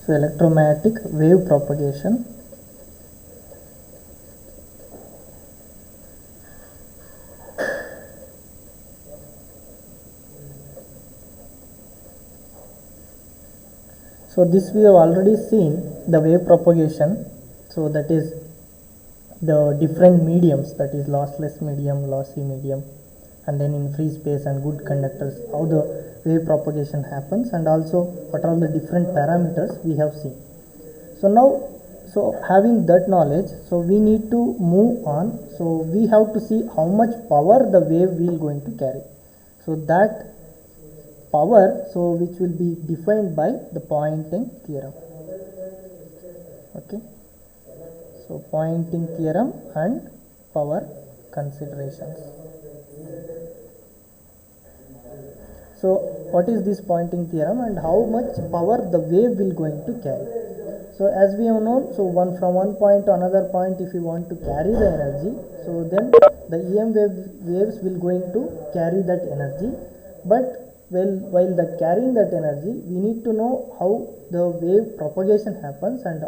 So electromagnetic wave propagation. So this we have already seen the wave propagation. So that is the different mediums, that is lossless medium, lossy medium, and then in free space and good conductors, how the wave propagation happens, and also what are the different parameters we have seen. So now, so having that knowledge, so we need to move on. So we have to see how much power the wave will going to carry. So that power, so which will be defined by the Poynting theorem. Okay, so Poynting theorem and power considerations. So what is this Poynting theorem and how much power the wave will going to carry? So as we have known, so from one point to another point, if you want to carry the energy, so then the EM waves will going to carry that energy. But while that carrying that energy, we need to know how the wave propagation happens, and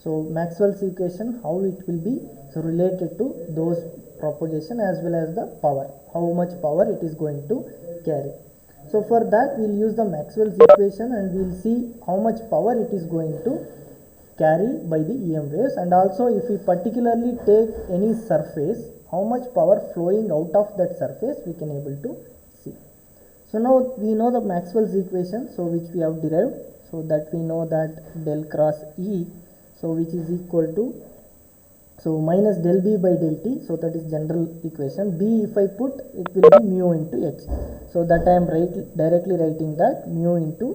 so Maxwell's equation, how it will be so related to those propagation as well as the power, how much power it is going to carry. So for that we'll use the Maxwell's equation and we'll see how much power it is going to carry by the EM waves, and also if we particularly take any surface, how much power flowing out of that surface we can able to see. So now we know the Maxwell's equation, so which we have derived, so that we know that del cross E, so which is equal to, so minus del B by del T, so that is general equation. B if I put, it will be mu into H, so that I am directly writing that mu into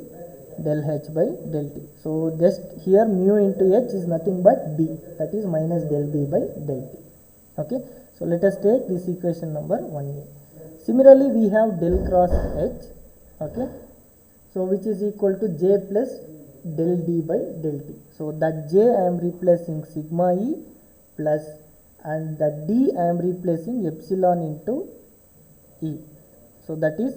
del H by del T. So just here mu into H is nothing but B, that is minus del B by del T. Okay, so let us take this equation number 1a. Similarly we have del cross H, okay, so which is equal to J plus del D by del T. So that J I am replacing sigma E plus, and that D I am replacing epsilon into E. So that is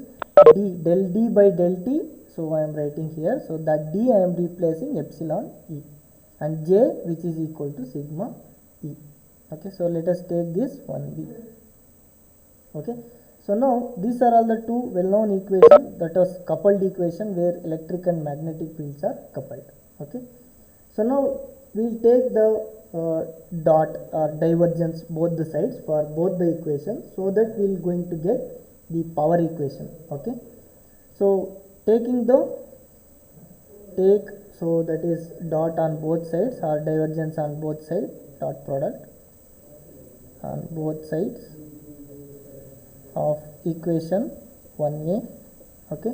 D del D by del T, so I am writing here, so that D I am replacing epsilon E, and J which is equal to sigma E. Okay, so let us take this 1b. Okay, so now these are all the two well-known equations, that was coupled equation where electric and magnetic fields are coupled. Okay, so now we will take the dot or divergence both the sides for both the equations, so that we will going to get the power equation. Okay, so taking the so that is dot on both sides or divergence on both sides, dot product on both sides of equation 1a. Okay,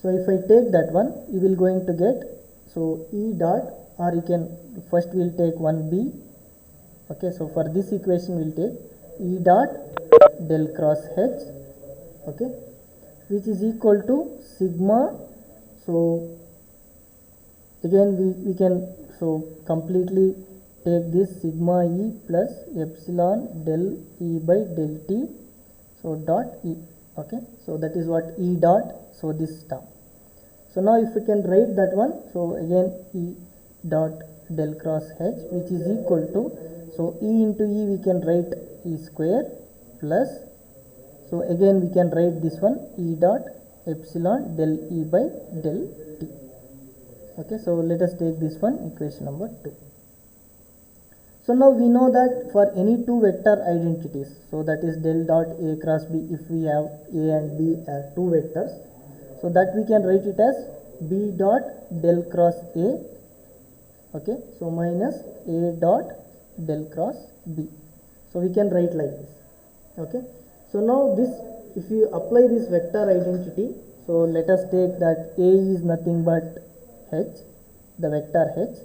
so if I take that one, you will going to get, so E dot, or you can first we will take 1b. Okay, so for this equation we will take E dot del cross H, okay, which is equal to sigma. So again we can so completely take this sigma E plus epsilon del E by del T, so dot E. Okay, so that is what E dot, so this term. So now if we can write that one, so again E dot del cross H, which is equal to, so E into E we can write E square plus, so again we can write this one E dot epsilon del E by del T. Okay, so let us take this one, equation number 2. So now we know that for any two vector identities, so that is del dot A cross B, if we have A and B as two vectors, so that we can write it as B dot del cross A, okay, so minus A dot del cross B. So we can write like this. Okay, so now this, if you apply this vector identity, so let us take that A is nothing but H, the vector H,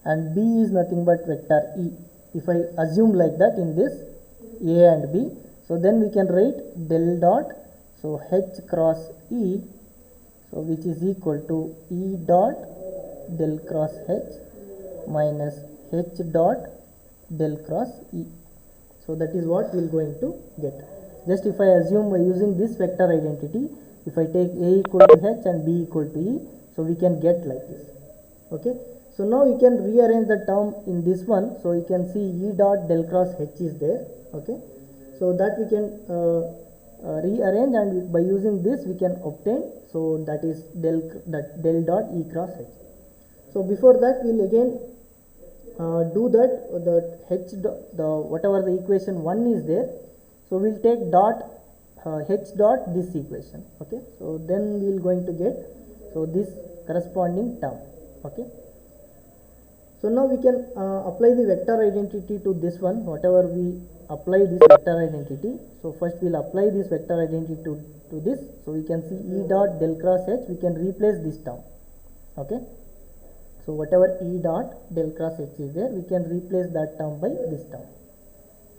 and B is nothing but vector E. If I assume like that in this A and B, so then we can write del dot, so H cross E, so which is equal to E dot del cross H minus H dot del cross E. So that is what we are going to get. Just if I assume by using this vector identity, if I take A equal to H and B equal to E, so we can get like this. Okay, So now we can rearrange the term in this one. So you can see E dot del cross H is there. Okay, so that we can rearrange, and by using this we can obtain, so that is del dot E cross H. So before that we'll again do that H dot, the whatever the equation 1 is there, so we'll take dot H dot this equation. Okay, so then we'll going to get, so this corresponding term. Okay, so now we can apply the vector identity to this one, whatever we apply this vector identity. So first we'll apply this vector identity to this. So we can see E dot del cross H, we can replace this term. Okay, so whatever E dot del cross H is there, we can replace that term by this term.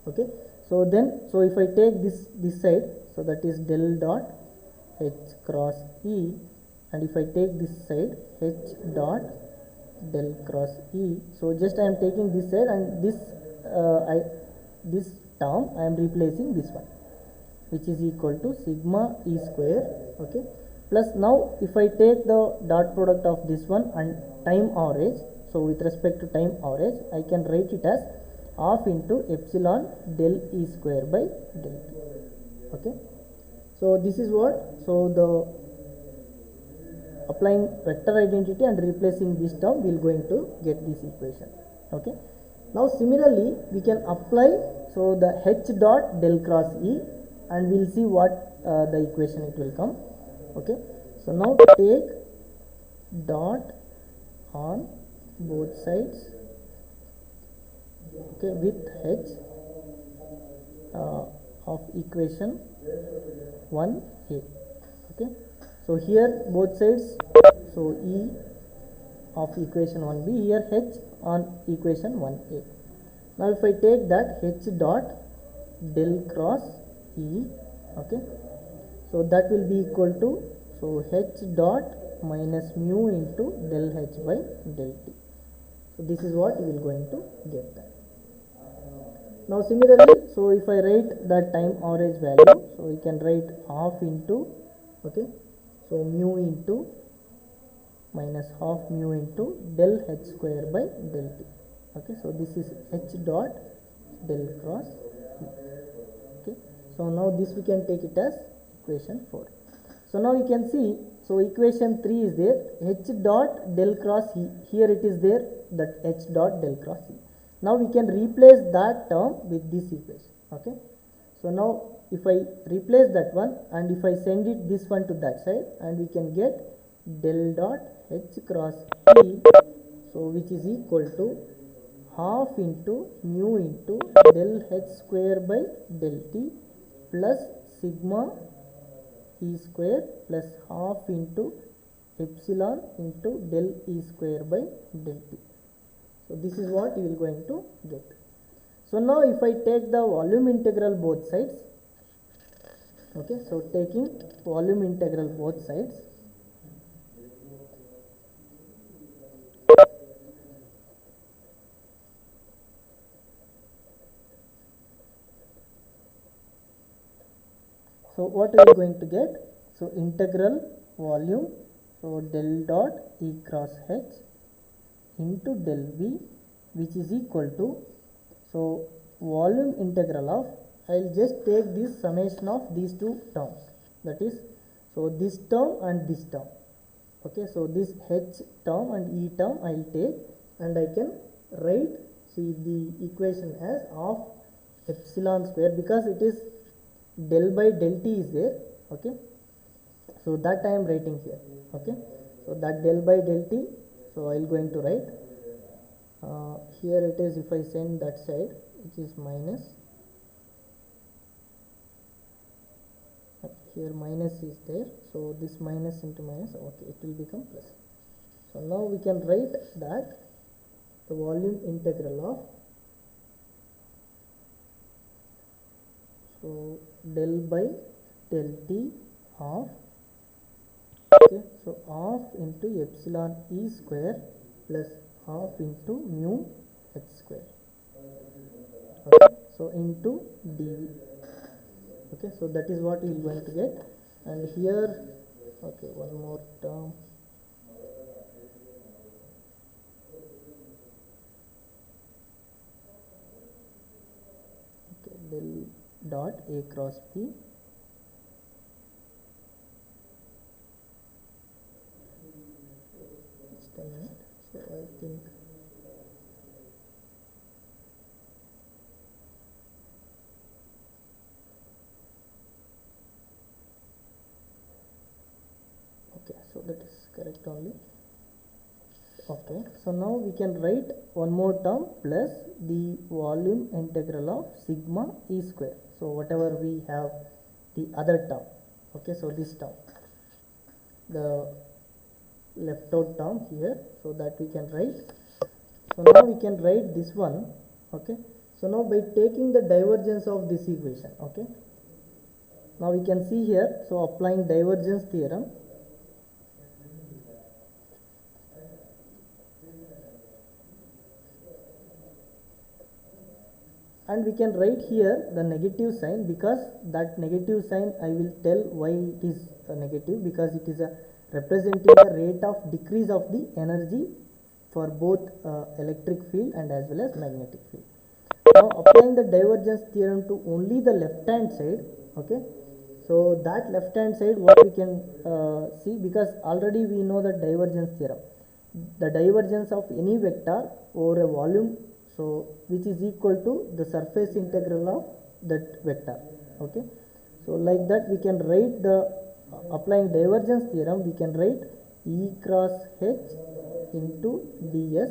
Okay, so then, so if I take this side, so that is del dot H cross E, and if I take this side H dot del cross E, so just I am taking this side, and this this term I am replacing this one, which is equal to sigma E square. Okay, plus now if I take the dot product of this one and time average, so with respect to time average, I can write it as half into epsilon del E square by del T. Okay, so this is what, so the applying vector identity and replacing this term, we will going to get this equation. Okay, now similarly we can apply, so the H dot del cross E, and we will see what the equation it will come. Okay, so now take dot on both sides, okay, with H of equation 1a. Okay, so here both sides, so E of equation 1b, here H on equation 1a. Now if I take that H dot del cross E, okay, so that will be equal to, so H dot minus mu into del H by del T. So this is what we will going to get that. Now similarly, so if I write that time average value, so we can write half into, okay, so mu into minus half mu into del H square by del T. Okay, so this is H dot del cross E. Okay, so now this we can take it as equation 4. So now you can see, so equation 3 is there, H dot del cross E, here it is there, that H dot del cross E. Now we can replace that term with this equation. Okay, so now if I replace that one, and if I send it this one to that side, and we can get del dot H cross E, so which is equal to half into mu into del H square by del T plus sigma E square plus half into epsilon into del E square by del T. So this is what you will going to get. So now if I take the volume integral both sides, okay, so taking volume integral both sides, so what are we going to get? So integral volume, so del dot E cross H into del V, which is equal to, so volume integral of, I will just take this summation of these two terms, that is, so this term and this term. Okay, so this H term and E term I will take, and I can write, see the equation as of epsilon square, because it is del by del T is there. Okay, so that I am writing here. Okay, so that del by del T, so I will going to write here it is, if I send that side, which is minus, here minus is there, so this minus into minus, okay, it will become plus. So now we can write that the volume integral of, so del by del T of, okay, so half into epsilon E square plus half into mu H square. Okay, so into dV. Okay, so that is what we are going to get. And here, okay, one more term, del dot A cross B just a minute. So I think okay, so that is correct only. Okay, so now we can write one more term plus the volume integral of sigma E square. So whatever we have the other term, okay, so this term, the left out term here, so that we can write. So now we can write this one, okay. So now by taking the divergence of this equation, okay, now we can see here, so applying divergence theorem, and we can write here the negative sign, because that negative sign I will tell why it is negative, because it is a representing the rate of decrease of the energy for both electric field and as well as magnetic field. Now applying the divergence theorem to only the left hand side, okay, so that left hand side what we can see, because already we know the divergence theorem, the divergence of any vector over a volume, so which is equal to the surface integral of that vector, okay. So like that we can write the applying divergence theorem, we can write E cross H into ds,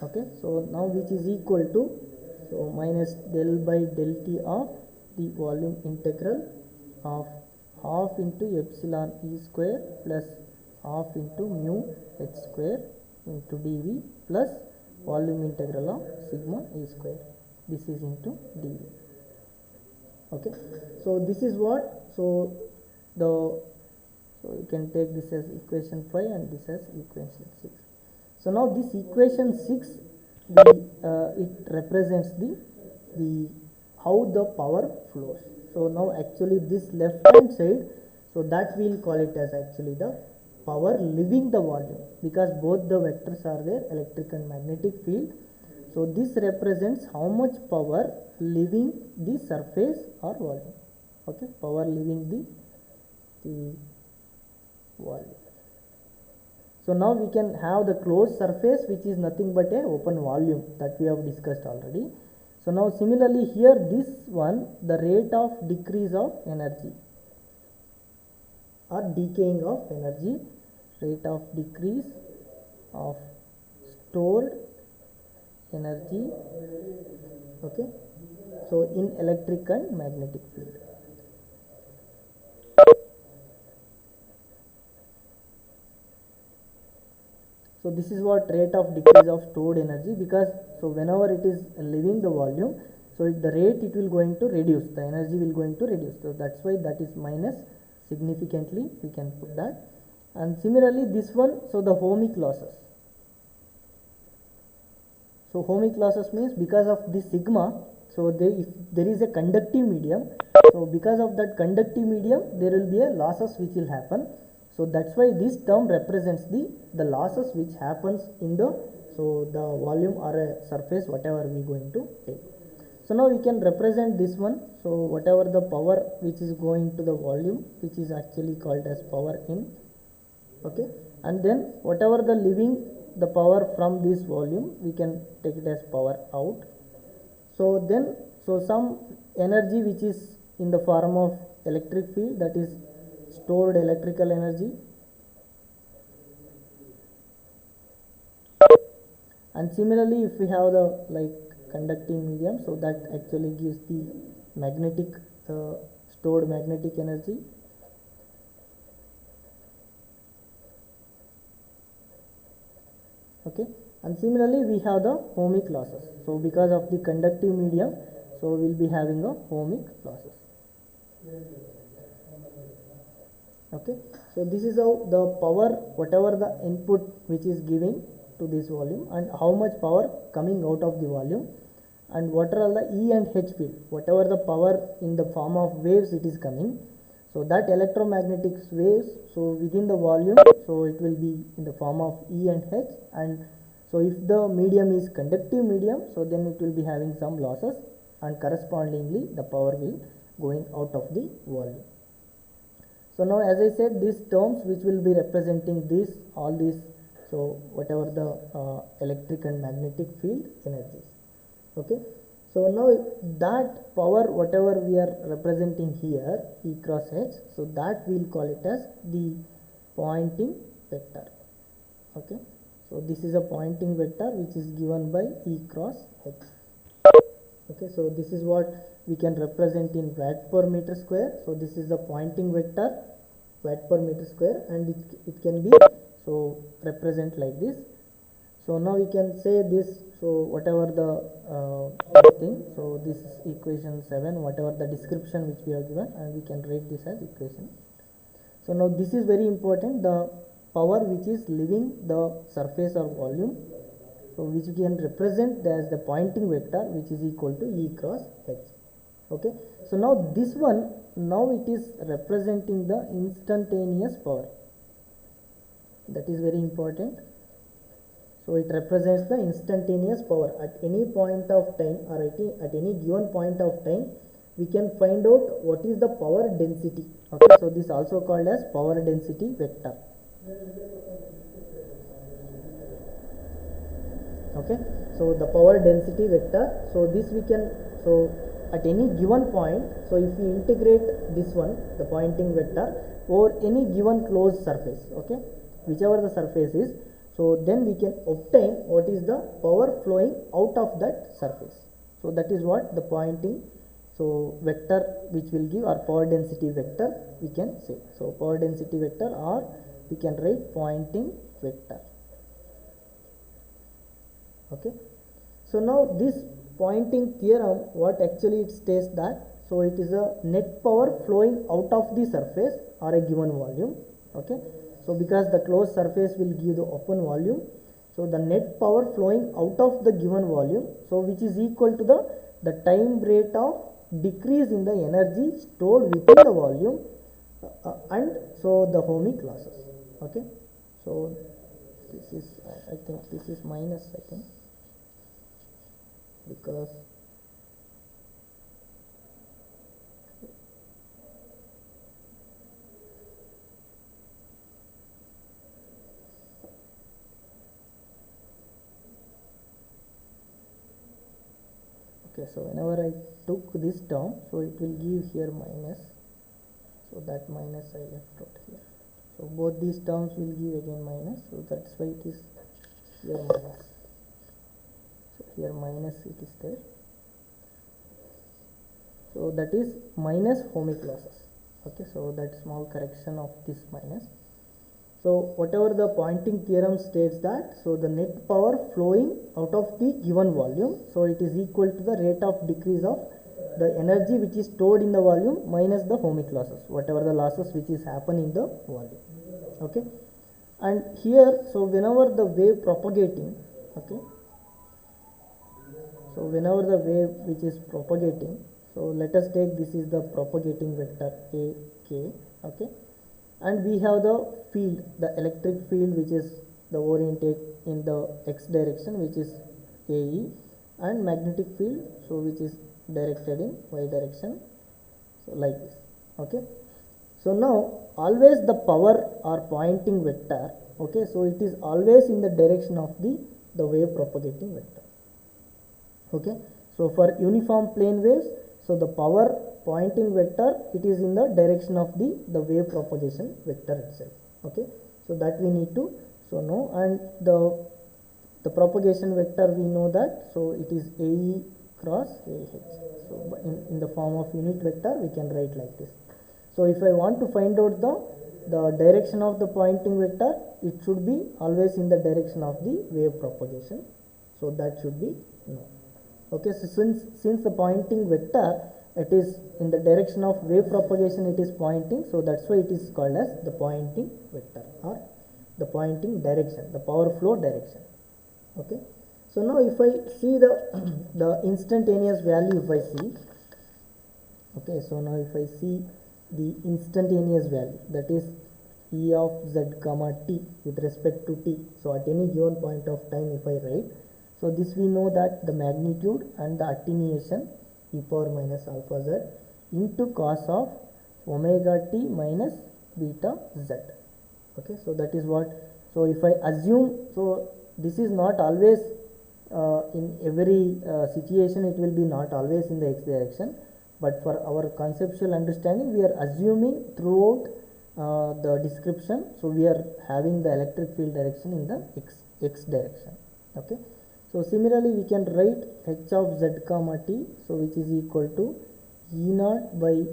okay. So now which is equal to, so minus del by del T of the volume integral of half into epsilon E square plus half into mu H square into dV plus volume integral of sigma E square. This is into dV. Okay. So this is what, so you can take this as equation 5 and this as equation 6. So now this equation 6, it represents the how the power flows. So now actually this left hand side, so that we will call it as actually the power leaving the volume, because both the vectors are there, electric and magnetic field. So this represents how much power leaving the surface or volume, okay, power leaving the volume. So now we can have the closed surface, which is nothing but a open volume, that we have discussed already. So now similarly here this one, the rate of decrease of energy or decaying of energy, rate of decrease of stored energy, okay, so in electric and magnetic field. So this is what rate of decrease of stored energy, because so whenever it is leaving the volume, so the rate it will going to reduce, the energy will going to reduce, so that's why that is minus significantly, we can put that. And similarly this one, so the ohmic losses. So ohmic losses means because of this sigma, so if there is a conductive medium, so because of that conductive medium there will be a losses which will happen. So that's why this term represents the losses which happens in the, so the volume or a surface whatever we going to take. So now we can represent this one, so whatever the power which is going to the volume, which is actually called as power in, okay, and then whatever the leaving the power from this volume, we can take it as power out. So then, so some energy which is in the form of electric field, that is stored electrical energy, and similarly if we have the like conducting medium, so that actually gives the magnetic stored magnetic energy. Okay, and similarly we have the ohmic losses. So because of the conductive medium, so we will be having a ohmic losses. Okay, so this is how the power, whatever the input which is giving to this volume, and how much power coming out of the volume, and what are all the E and H field, whatever the power in the form of waves it is coming, so that electromagnetic waves, so within the volume, so it will be in the form of E and H. And so if the medium is conductive medium, so then it will be having some losses. and correspondingly the power will going out of the volume. So now as I said, these terms which will be representing this, all these, so whatever the electric and magnetic field energies. Okay, so now that power whatever we are representing here, E cross H, so that we will call it as the Poynting vector. Okay, so this is a Poynting vector which is given by E cross H. Okay, so this is what we can represent in watt per meter square. So this is the Poynting vector, watt per meter square, and it can be so represent like this. So now we can say this, so whatever the thing, so this is equation 7, whatever the description which we have given, and we can write this as equation. So now this is very important, the power which is leaving the surface or volume, so which we can represent as the Poynting vector, which is equal to E cross H. Okay, so now this one, now it is representing the instantaneous power. That is very important. So it represents the instantaneous power at any point of time, or at any given point of time we can find out what is the power density. Okay, so this also called as power density vector. Okay, so the power density vector, so this we can, so at any given point, so if we integrate this one, the Poynting vector, over any given closed surface, okay, whichever the surface is, so then we can obtain what is the power flowing out of that surface. So that is what the Poynting, so vector which will give, our power density vector we can say. So power density vector, or we can write Poynting vector. Okay, so now this Poynting theorem, what actually it states that, so it is a net power flowing out of the surface or a given volume. Okay, so because the closed surface will give the open volume, so the net power flowing out of the given volume, so which is equal to the time rate of decrease in the energy stored within the volume, and so the ohmic losses. Okay, so this is, I think this is minus, I think, because okay, so whenever I took this term, so it will give here minus, so that minus I left out here, so both these terms will give again minus, so that's why it is here minus. So here minus it is there, so that is minus ohmic losses. Okay, so that small correction of this minus. So whatever the Poynting theorem states that, so the net power flowing out of the given volume, so it is equal to the rate of decrease of the energy which is stored in the volume minus the ohmic losses, whatever the losses which is happen in the volume. Okay, and here, so whenever the wave propagating, okay, so whenever the wave which is propagating, so let us take, this is the propagating vector A K. Okay, and we have the field, the electric field which is the oriented in the x direction, which is AE, and magnetic field, so which is directed in y direction, so like this. Okay, so now always the power or Poynting vector, okay, so it is always in the direction of the wave propagating vector. Okay, so for uniform plane waves, so the power Poynting vector, it is in the direction of the wave propagation vector itself. Okay, so that we need to so know, and the propagation vector we know that, so it is AE cross AH. So in the form of unit vector we can write like this. So if I want to find out the direction of the Poynting vector, it should be always in the direction of the wave propagation, so that should be known. Okay, so since the Poynting vector, it is in the direction of wave propagation, it is pointing, so that's why it is called as the Poynting vector, or the Poynting direction, the power flow direction. Okay, so now if I see the instantaneous value, if I see, okay, so now if I see the instantaneous value, that is E of z comma t with respect to t, so at any given point of time if I write, so this we know that the magnitude and the attenuation, e power minus alpha z into cos of omega t minus beta z. Okay, so that is what. So if I assume, so this is not always in every situation it will be not always in the x direction, but for our conceptual understanding we are assuming throughout the description, so we are having the electric field direction in the x direction. Okay, so similarly we can write h of z comma t, so which is equal to e naught by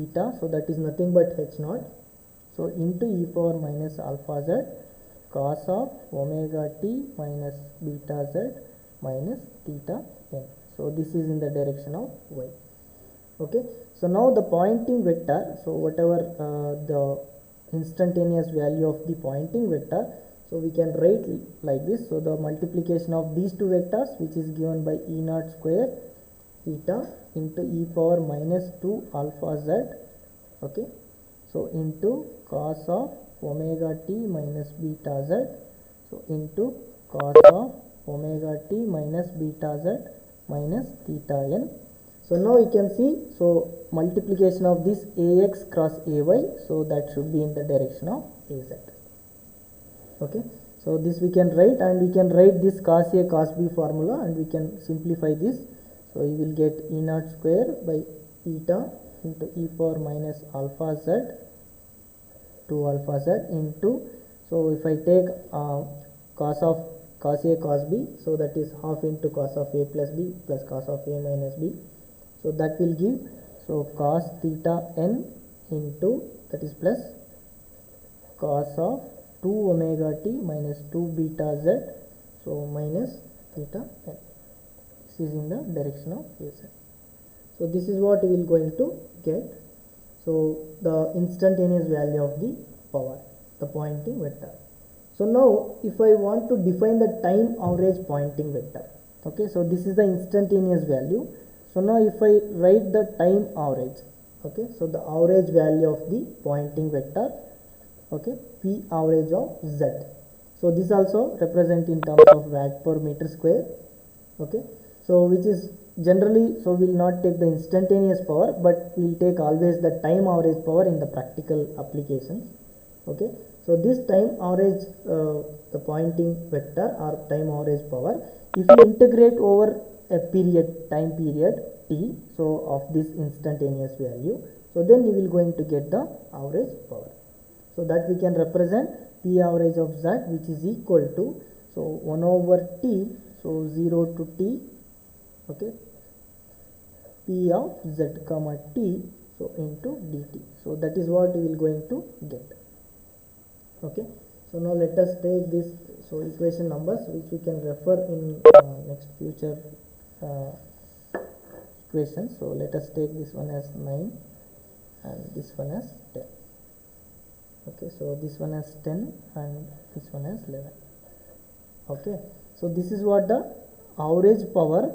eta, so that is nothing but h naught, so into e power minus alpha z cos of omega t minus beta z minus theta n. So this is in the direction of y. Okay, so now the Poynting vector, so whatever the instantaneous value of the Poynting vector, so we can write like this. So the multiplication of these two vectors, which is given by e naught square theta into e power minus 2 alpha z, okay, so into cos of omega t minus beta z, so into cos of omega t minus beta z minus theta n. So now you can see, so multiplication of this ax cross ay, so that should be in the direction of az. Okay, so this we can write, and we can write this cos a cos b formula, and we can simplify this. So you will get e naught square by eta into e power minus alpha z 2 alpha z into, so if I take cos a cos b, so that is half into cos of a plus b plus cos of a minus b, so that will give, so cos theta n into, that is plus cos of 2 omega t minus 2 beta z, so minus theta n. This is in the direction of az. So this is what we will going to get. So the instantaneous value of the power, the Poynting vector. So now if I want to define the time average Poynting vector, okay, so this is the instantaneous value. So now if I write the time average, okay, so the average value of the Poynting vector, okay, p average of z. So this also represent in terms of watt per meter square. Okay, so which is generally, so we will not take the instantaneous power, but we will take always the time average power in the practical applications. Okay, so this time average, the Poynting vector or time average power, if you integrate over a period, time period t, so of this instantaneous value, so then you will going to get the average power. So that we can represent p average of z, which is equal to, so 1 over t, so 0 to t, okay, p of z comma t, so into dt. So that is what we will going to get. Okay, so now let us take this, so equation numbers which we can refer in next future equations. So let us take this one as 9 and this one as 10. Okay, so this one as 10 and this one as 11. Okay, so this is what the average power,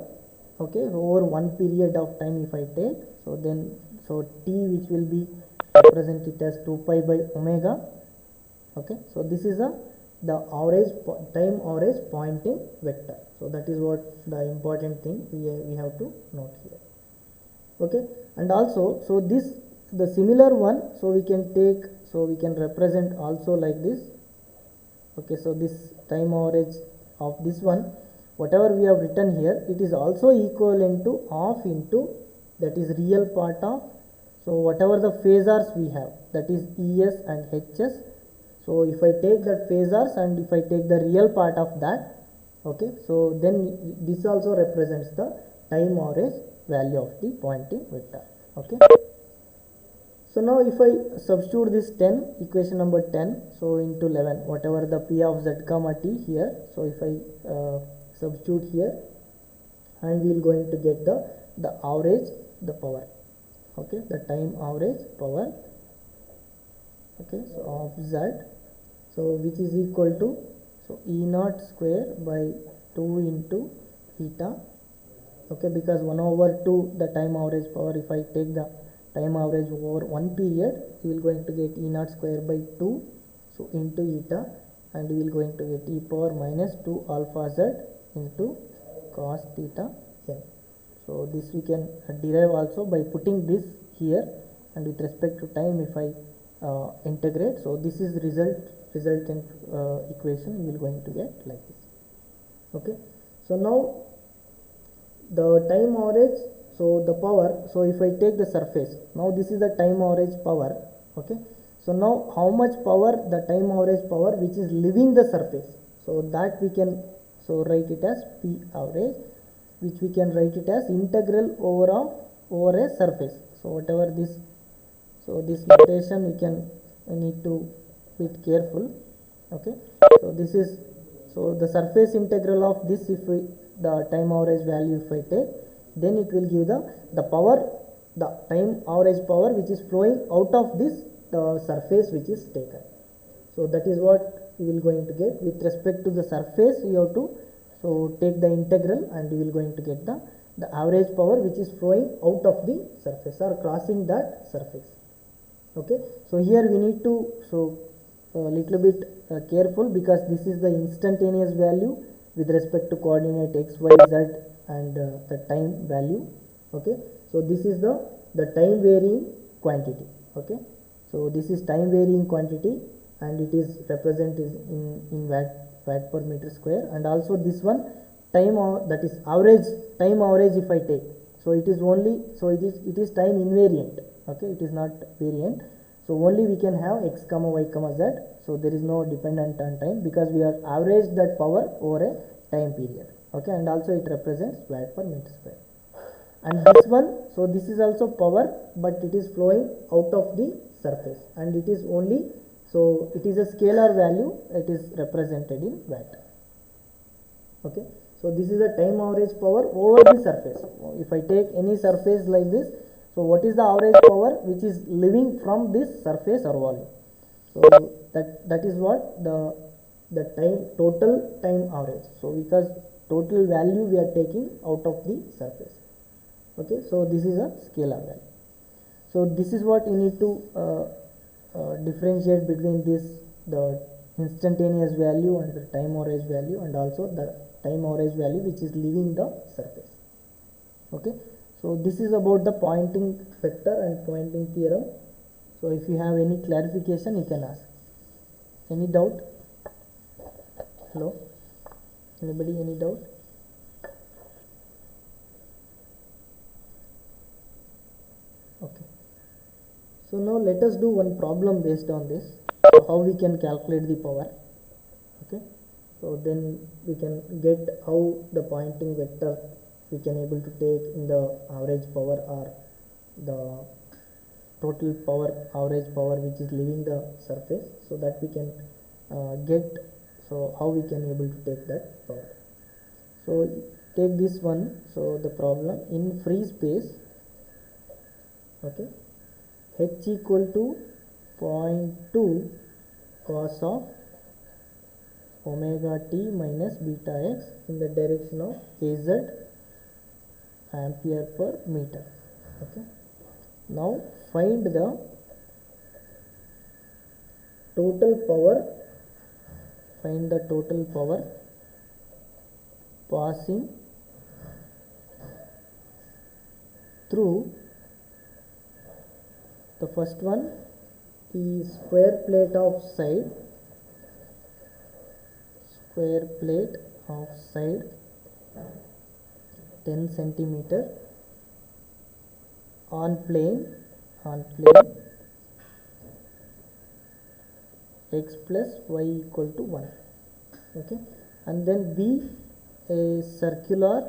okay, over one period of time if I take, so then, so t, which will be represented as 2 pi by omega. Okay, so this is the average time average Poynting vector. So that is what the important thing we have to note here. Okay, and also, so this, the similar one, so we can take, so we can represent also like this. Okay, so this time average of this one, whatever we have written here, it is also equivalent to half into, that is real part of, so whatever the phasors we have, that is es and hs. So if I take that phasors and if I take the real part of that, okay, so then this also represents the time average value of the Poynting vector. Okay, so now if I substitute this 10, equation number 10, so into 11, whatever the p of z comma t here, so if I substitute here, and we will going to get the average, the power, okay, the time average power, okay, so of z, so which is equal to, so e naught square by 2 into theta, okay, because 1 over 2 the time average power, if I take the time average over one period, you will going to get e naught square by 2, so into eta, and you will going to get e power minus 2 alpha z into cos theta n. So this we can derive also by putting this here, and with respect to time if I integrate, so this is resultant equation we will going to get like this. Okay, so now the time average, so the power, so if I take the surface, now this is the time average power. Okay, so now how much power, the time average power which is leaving the surface, so that we can so write it as P average, which we can write it as integral over a surface. So whatever this, so this notation we need to be careful. Okay, so this is, so the surface integral of this, if we the time average value if I take, then it will give the power, the time average power which is flowing out of this the surface which is taken. So that is what we will going to get with respect to the surface. You have to so take the integral, and we will going to get the average power which is flowing out of the surface or crossing that surface. Okay, so here we need to so little bit careful, because this is the instantaneous value with respect to coordinate x, y, z, and the time value. Okay, so this is the time varying quantity. Okay, so this is time varying quantity, and it is represented in watt per meter square. And also this one time, that is average, time average if I take, so it is only, so it is time invariant. Okay, it is not variant. So only we can have x comma y comma z, so there is no dependent on time, because we are averaged that power over a time period. Okay, and also it represents watt per meter square. And this one, so this is also power, but it is flowing out of the surface, and it is only, so it is a scalar value, it is represented in watt. Okay, so this is the time average power over the surface. If I take any surface like this, so what is the average power which is living from this surface or volume? So that is what the time, total time average. So because total value we are taking out of the surface. Okay, so this is a scalar value. So this is what you need to differentiate between this, the instantaneous value and the time average value, and also the time average value which is leaving the surface. Okay, so this is about the Poynting vector and Poynting theorem. So if you have any clarification, you can ask. Any doubt? Hello, anybody, any doubt? Okay, so now let us do one problem based on this, so how we can calculate the power. Okay, so then we can get how the Poynting vector we can able to take in the average power or the total power, average power which is leaving the surface, so that we can get, so how we can able to take that power. So take this one, so the problem in free space. Okay, h equal to 0.2 cos of omega t minus beta x in the direction of az ampere per meter. Okay, now find the total power, find the total power passing through the first one, the square plate of side, square plate of side 10 centimeter on plane x plus y equal to 1. Okay, and then B, a circular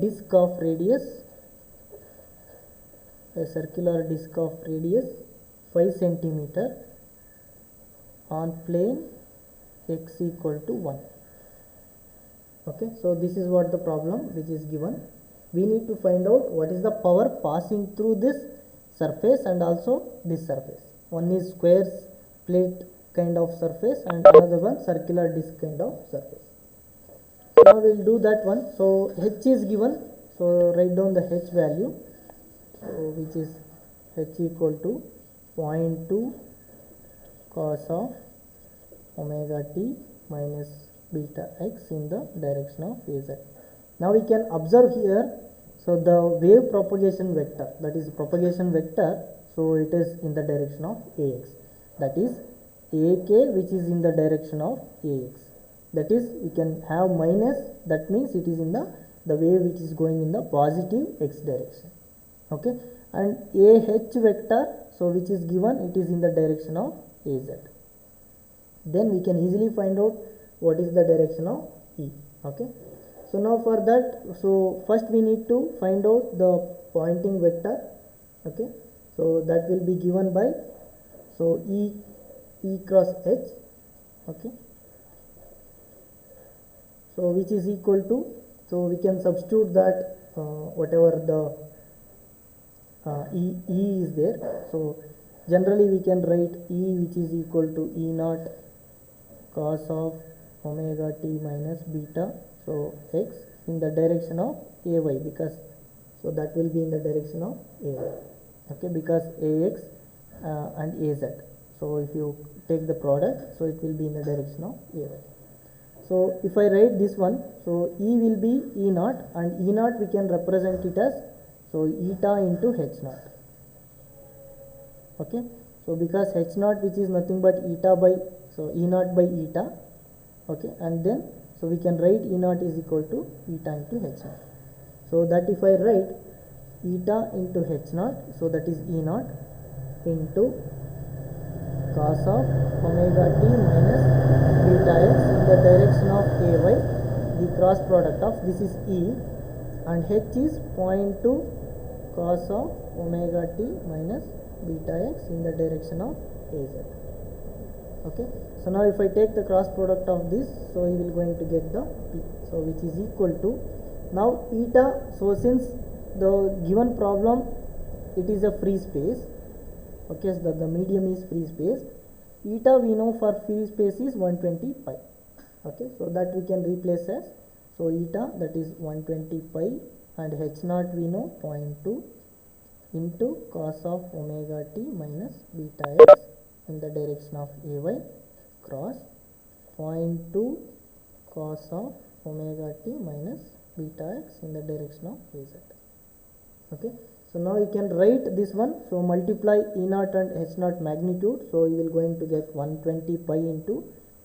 disc of radius, a circular disc of radius 5 centimeter on plane x equal to 1. Okay, so this is what the problem which is given. We need to find out what is the power passing through this surface and also this surface. One is square plate kind of surface, and another one circular disc kind of surface. So now we will do that one. So h is given, so write down the h value, so which is h equal to 0.2 cos of omega t minus beta x in the direction of az. Now we can observe here, so the wave propagation vector, that is propagation vector, so it is in the direction of ax, that is ak which is in the direction of ax, that is we can have minus, that means it is in the wave which is going in the positive x direction, okay, and ah vector, so which is given, it is in the direction of az. Then we can easily find out what is the direction of E. Okay. So now for that, so first we need to find out the pointing vector. Okay. So that will be given by, so E cross H. Okay. So which is equal to, so we can substitute that whatever the E is there. So generally we can write E which is equal to E naught cos of omega t minus beta, so x in the direction of ay, because so that will be in the direction of ay, okay, because ax and az, so if you take the product, so it will be in the direction of ay. So if I write this one, so E will be E naught, and E naught we can represent it as, so eta into H naught, okay. So because H naught which is nothing but eta by, so E naught by eta, okay, and then so we can write E naught is equal to eta into H naught. So that if I write eta into H naught, so that is E naught into cos of omega t minus beta x in the direction of ay, the cross product of this is E, and H is 0.2 cos of omega t minus beta x in the direction of az. Okay. So now if I take the cross product of this, so you will going to get the P, so which is equal to, now eta, so since the given problem it is a free space, okay, so the medium is free space, eta we know for free space is 120 pi, okay, so that we can replace as, so eta that is 120 pi, and H naught we know 0.2 into cos of omega t minus beta x in the direction of ay cross 0.2 cos of omega t minus beta x in the direction of az. Okay. So now you can write this one, so multiply E naught and H naught magnitude, so you will going to get 120 pi into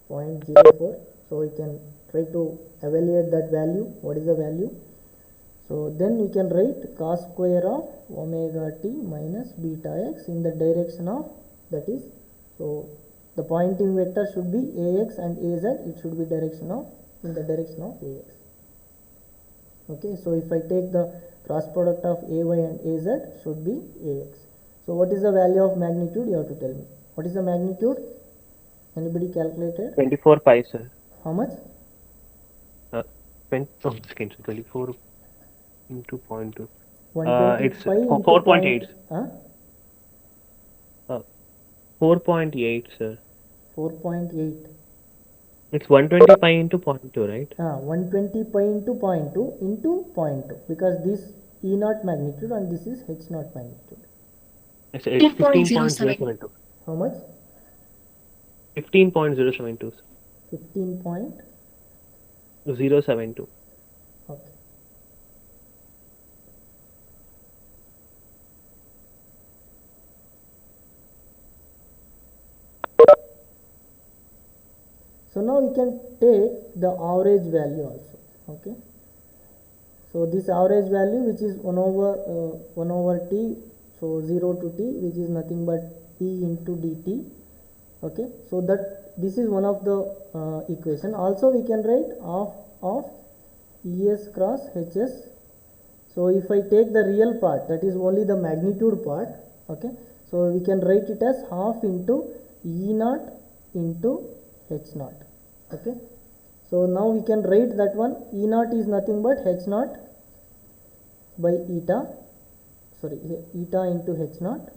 0.04, so you can try to evaluate that value, what is the value. So then you can write cos square of omega t minus beta x in the direction of, that is, so the pointing vector should be ax and az, it should be direction of, in the direction of ax. Okay, so if I take the cross product of ay and az should be ax. So what is the value of magnitude, you have to tell me. What is the magnitude? Anybody calculated? 24 pi, sir. How much? 24 into 0.2. 120 It's pi into 4.8. 4.8, sir. 4.8. It's 120 pi into 0.2, right? 120 pi into 0.2 into 0.2, because this E naught magnitude and this is H naught magnitude. It's 15.072. How much? 15.072. 15.072. Okay. So now we can take the average value also. Okay. So this average value, which is 1 over t, so 0 to t, which is nothing but p into dt. Okay. So that this is one of the equation. Also we can write of es cross hs. So if I take the real part, that is only the magnitude part. Okay. So we can write it as half into E naught into H naught. Okay. So now we can write that one, E naught is nothing but H naught by eta, sorry, eta into H naught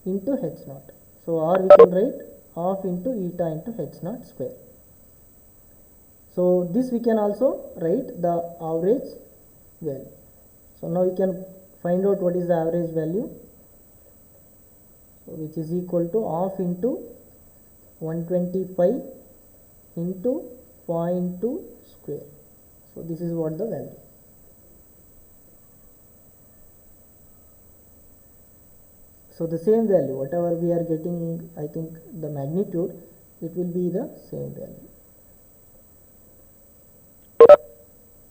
into H naught. So or we can write half into eta into H naught square. So this we can also write the average value. So now we can find out what is the average value, so which is equal to half into 120 pi into 0.2 square. So this is what the value. So the same value, whatever we are getting, I think the magnitude, it will be the same value.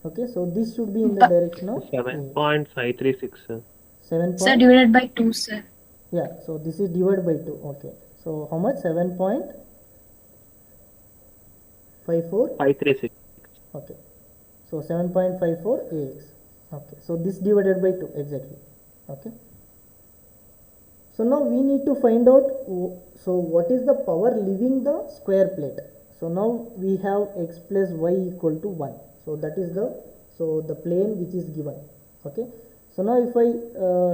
Okay, so this should be in the direction of 7.536, sir. 7 Sir, divided by 2, sir. Yeah, so this is divided by 2. Okay, so how much? 7.54. 536. Okay, so 7.54 AX. Okay, so this divided by 2 exactly. Okay, so now we need to find out so what is the power leaving the square plate. So now we have x plus y equal to 1. So that is the plane which is given. Okay, so now if I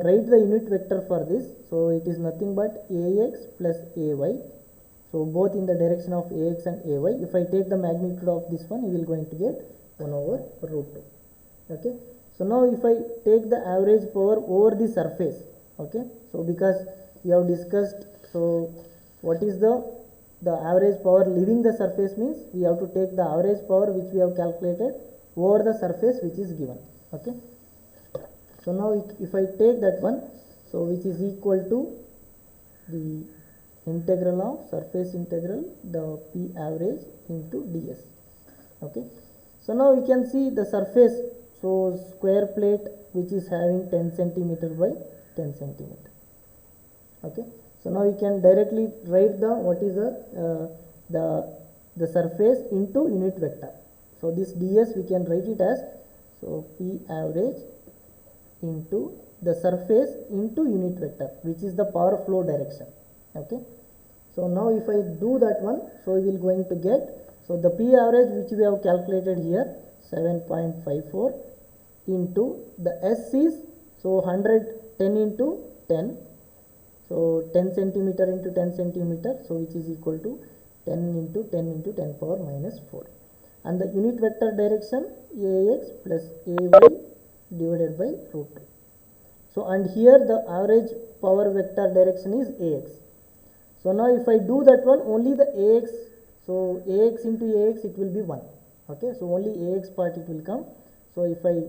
write the unit vector for this, so it is nothing but ax plus ay. So both in the direction of ax and ay. If I take the magnitude of this one, you will going to get 1 over root 2. Okay, so now if I take the average power over the surface, okay, so because we have discussed, so what is the average power leaving the surface means we have to take the average power which we have calculated over the surface which is given. Okay, so now if I take that one, so which is equal to the integral of surface integral the P average into ds. Okay, so now we can see the surface, so square plate which is having 10 centimeter by 10 centimeter. Okay, so now we can directly write the what is the surface into unit vector. So this ds we can write it as, so P average into the surface into unit vector, which is the power flow direction. Okay, so now if I do that one, so we will going to get, so the P average which we have calculated here 7.54 into the S is, so 110 into 10, so 10 centimeter into 10 centimeter, so which is equal to 10 into 10 into 10 power minus 4, and the unit vector direction ax plus ay divided by root 2. So and here the average power vector direction is ax. So now if I do that one, only the ax, so ax into ax it will be 1. Okay, so only ax part it will come. So if I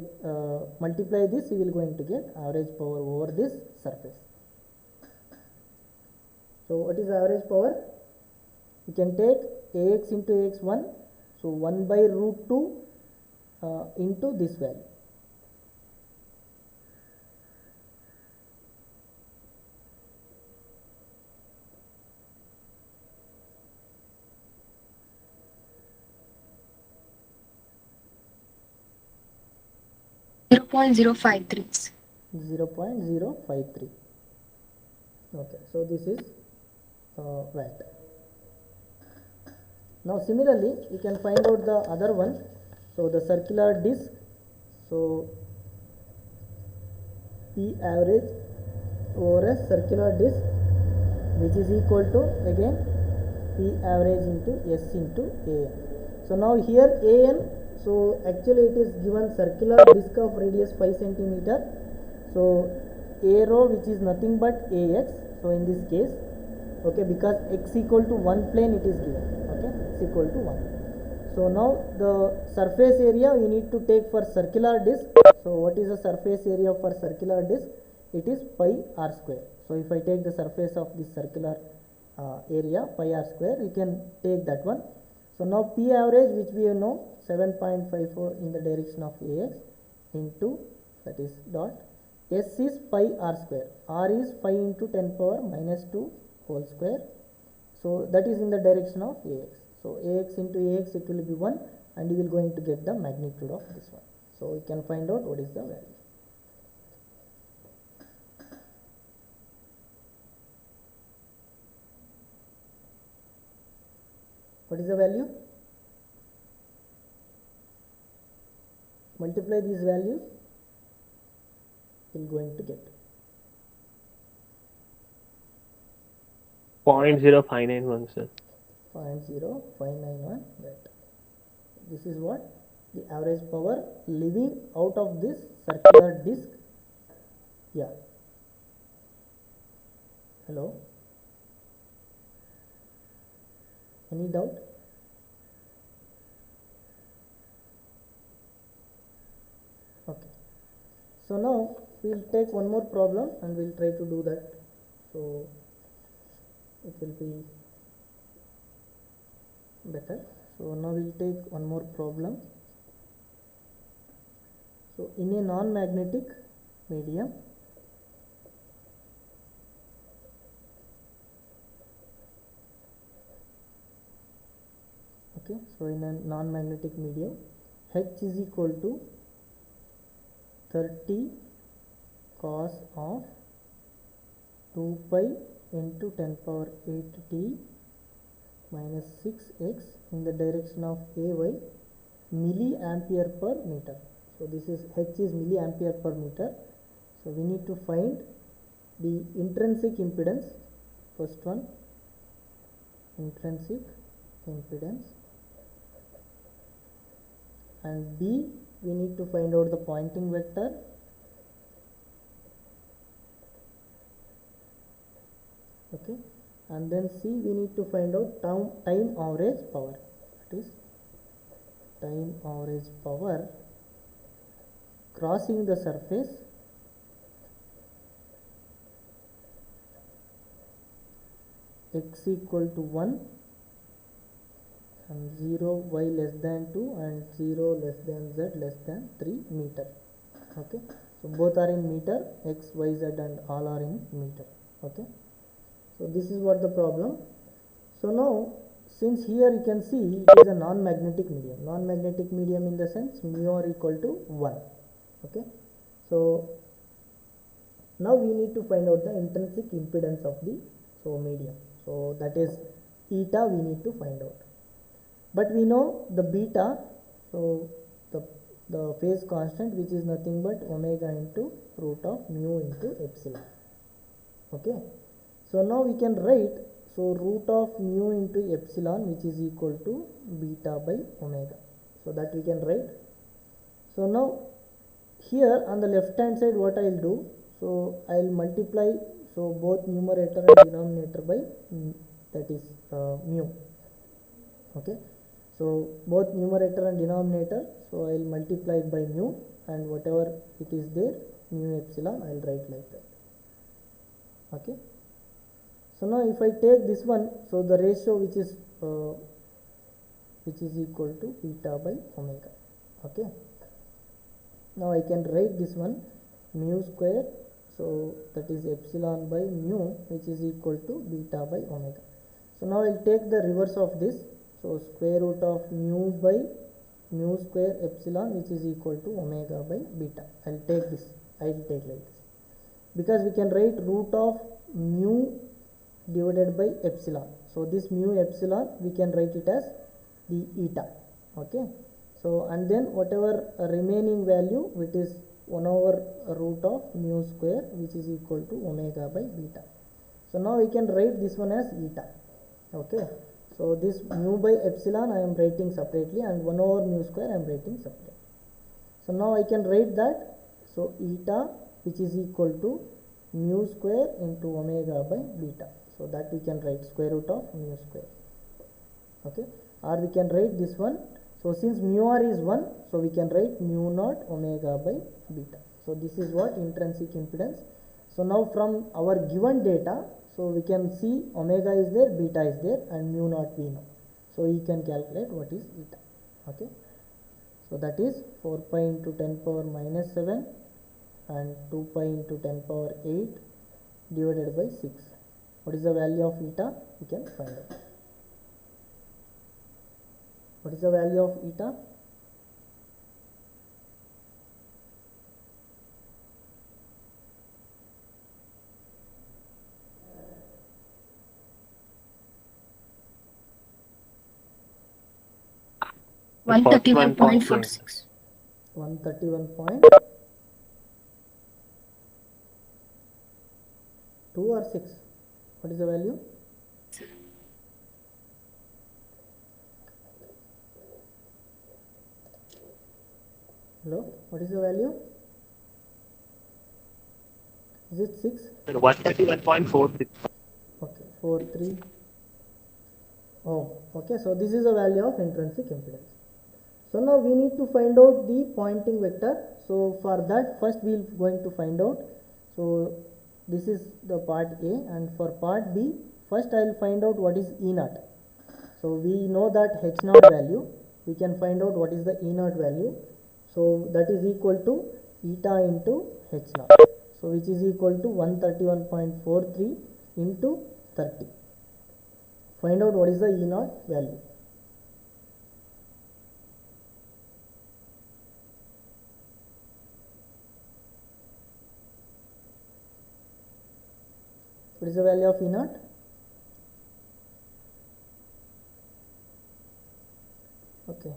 multiply this, you will going to get average power over this surface. So what is the average power? You can take ax into ax1, so 1 by root 2 into this value. Zero point zero five three. 0.053. Okay, so this is watt. Now similarly we can find out the other one, so the circular disc, so P average over a circular disc which is equal to again P average into S into AN. So now here AN, so actually it is given circular disc of radius 5 centimeter. So A rho which is nothing but AX, so in this case, okay, because x equal to 1 plane it is given, okay, x equal to 1. So now the surface area you need to take for circular disc. So what is the surface area for circular disc? It is pi r square. So if I take the surface of this circular area pi r square, you can take that one. So now P average which we know 7.54 in the direction of AX into, that is dot, S is pi r square, r is 5 into 10 power minus 2 whole square, so that is in the direction of AX. So AX into AX it will be 1, and you will going to get the magnitude of this one. So we can find out what is the value. What is the value? Multiply these values, you will going to get 0.0591, sir. 0.0591 watt. This is what the average power leaving out of this circular disc. Yeah. Hello? Any doubt? So now we'll take one more problem and we'll try to do that. So it will be better. So now we'll take one more problem. So in a non-magnetic medium, okay, so in a non-magnetic medium, H is equal to 30 cos of 2 pi into 10 power 8 t minus 6x in the direction of AY milliampere per meter. So this is H is milliampere per meter. So we need to find the intrinsic impedance. First one, intrinsic impedance, and B, we need to find out the Poynting vector. Okay, and then C, we need to find out time average power. That is time average power crossing the surface x equal to 1 and 0 y less than 2 and 0 less than z less than 3 meter. Okay, so both are in meter, x, y, z and all are in meter. Okay, so this is what the problem. So now, since here you can see it is a non-magnetic medium. Non-magnetic medium in the sense mu r equal to 1. Okay, so now we need to find out the intrinsic impedance of the medium. So that is eta we need to find out. But we know the beta, so the phase constant, which is nothing but omega into root of mu into epsilon. Okay, so now we can write, so root of mu into epsilon, which is equal to beta by omega. So that we can write. So now here on the left hand side, what I will do, so I will multiply, so both numerator and denominator by that is mu. Okay, so both numerator and denominator, so I will multiply it by mu, and whatever it is there, mu epsilon, I will write like that. Okay, so now if I take this one, so the ratio which is equal to beta by omega. Okay, now I can write this one mu square, so that is epsilon by mu, which is equal to beta by omega. So now I will take the reverse of this, so square root of mu by mu square epsilon, which is equal to omega by beta. I will take this, I will take like this, because we can write root of mu divided by epsilon. So this mu epsilon we can write it as the eta. Okay, so and then whatever remaining value, which is 1 over root of mu square, which is equal to omega by beta. So now we can write this one as eta. Okay, so this mu by epsilon I am writing separately, and 1 over mu square I am writing separately. So now I can write that, so eta, which is equal to mu square into omega by beta. So that we can write square root of mu square. Okay, or we can write this one, so since mu r is 1, so we can write mu naught omega by beta. So this is what intrinsic impedance. So now from our given data, so we can see omega is there, beta is there, and mu naught we know. So you can calculate what is eta. Okay, so that is 4 pi into 10 power minus 7 and 2 pi into 10 power 8 divided by 6. What is the value of eta? We can find out. What is the value of eta? One 31.46. 131.2 or 6? What is the value? Hello, what is the value? Is it 6? 131.46. Okay, 43. Oh, okay, so this is the value of intrinsic impedance. So now we need to find out the Poynting vector. So for that, first we are going to find out. So this is the part A, and for part B, first I will find out what is E naught. So we know that H naught value, we can find out what is the E naught value. So that is equal to eta into H naught. So which is equal to 131.43 into 30. Find out what is the E naught value. What is the value of E naught? Okay.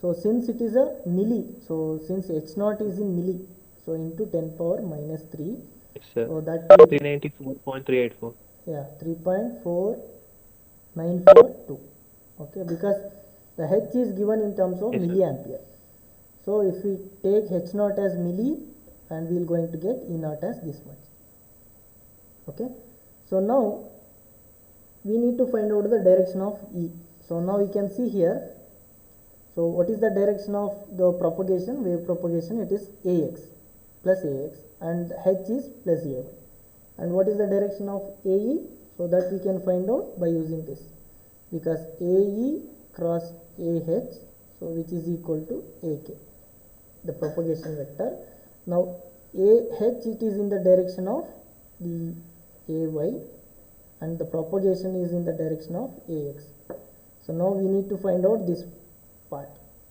So since it is a milli, so since H naught is in milli, so into 10 power minus 3. Yes, sir. So that is 394.384. yeah 3.4942. Okay, because the H is given in terms of Yes, sir. milliampere. So if we take H naught as milli, and we are going to get E naught as this much. Okay, so now we need to find out the direction of E. So now we can see here. So what is the direction of the propagation, wave propagation? It is AX plus AX, and H is plus AY. And what is the direction of AE? So that we can find out by using this, because AE cross AH, so which is equal to AK, the propagation vector. Now AH, it is in the direction of the AY, and the propagation is in the direction of AX. So now we need to find out this part,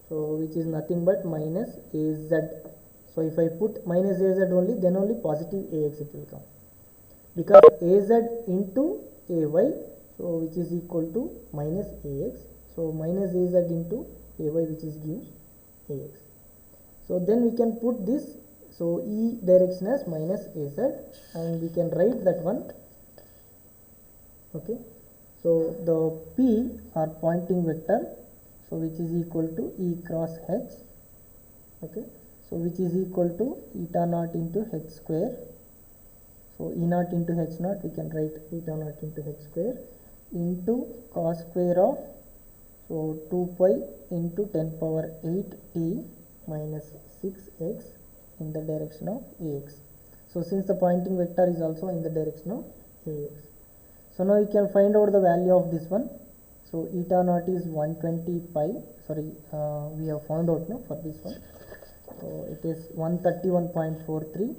so which is nothing but minus AZ. So if I put minus AZ only, then only positive AX it will come, because AZ into AY, so which is equal to minus AX. So minus AZ into AY, which is gives AX. So then we can put this, so E direction as minus AZ, and we can write that one. Okay, so the P or Poynting vector, so which is equal to E cross H. Okay, so which is equal to eta naught into H square. So E naught into H naught, we can write eta naught into H square into cos square of, so 2 pi into 10 power 8 t minus 6x in the direction of AX. So since the Poynting vector is also in the direction of AX. So now we can find out the value of this one. So eta naught is 120 pi, sorry, we have found out now for this one. So it is 131.43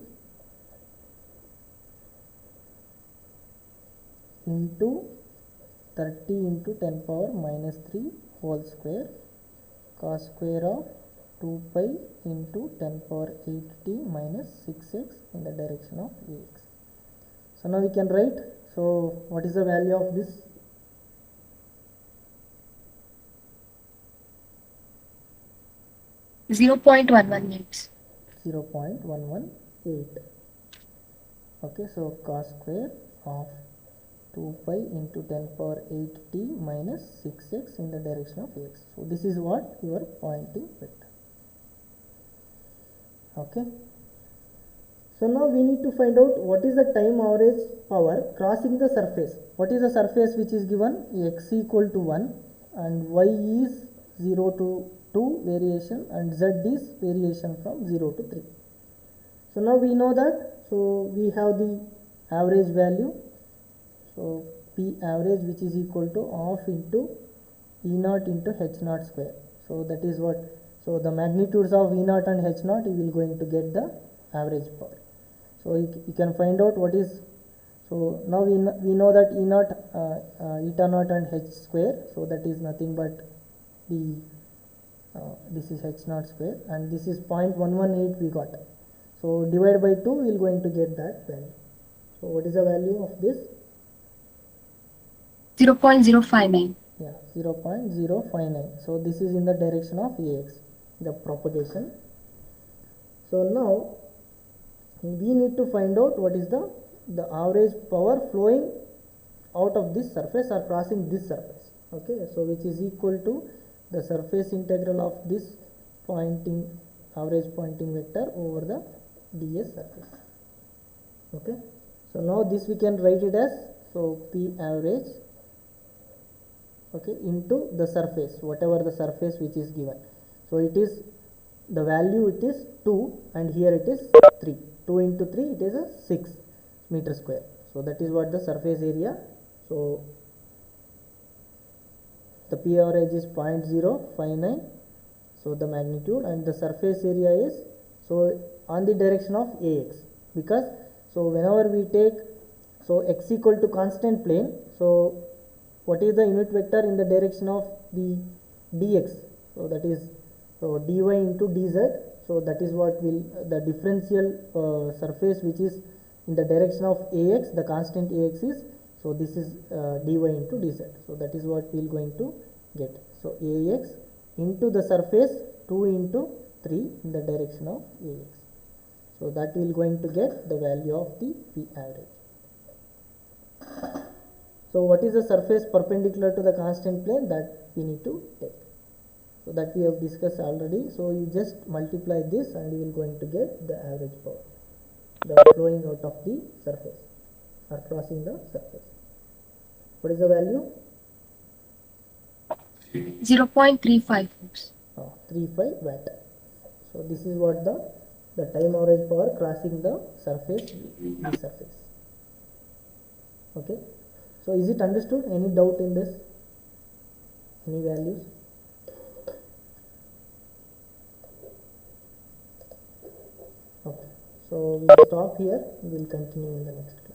into 30 into 10 power minus 3 whole square, cos square of 2 pi into 10 power 8t minus 6x in the direction of AX. So now we can write, so what is the value of this? Zero 0.118. 0.118. Okay, so cos square of 2 pi into 10 power 8t minus 6x in the direction of x. So this is what your Poynting vector. Okay, so now we need to find out what is the time average power crossing the surface. What is the surface which is given? X equal to 1 and y is 0 to 2 variation, and z is variation from 0 to 3. So now we know that, so we have the average value, so P average, which is equal to half into E naught into H naught square. So that is what, so the magnitudes of E naught and H naught, you will going to get the average power. So you can find out what is, so now we know that E naught, eta naught and H square, so that is nothing but the this is H naught square, and this is 0.118 we got. So divide by 2, we will going to get that value. So what is the value of this? 0.059. Yeah, 0.059. So this is in the direction of AX, the propagation. So now we need to find out what is the average power flowing out of this surface or crossing this surface. Okay, so which is equal to the surface integral of this average Poynting vector over the ds surface. Okay, so now this we can write it as, so P average. okay, into the surface, whatever the surface which is given. So it is the value, it is 2 and here it is 3. 2 into 3, it is a 6 meter square. So that is what the surface area. So the P average is 0.059, so the magnitude, and the surface area is so on the direction of AX, because so whenever we take so x equal to constant plane, so what is the unit vector in the direction of the dx? So that is so dy into dz. So that is what will the differential surface which is in the direction of AX, the constant AX is, so this is dy into dz. So that is what we are going to get. So AX into the surface 2 into 3 in the direction of AX. So that we are going to get the value of the P average. So what is the surface perpendicular to the constant plane, that we need to take. So that we have discussed already. So you just multiply this and you will going to get the average power, the flowing out of the surface or crossing the surface. What is the value? 0.35 volts. 35 watt. So this is what the time average power crossing the surface, the surface. Okay. So is it understood? Any doubt in this? Any values? Okay. So we will stop here. We will continue in the next class.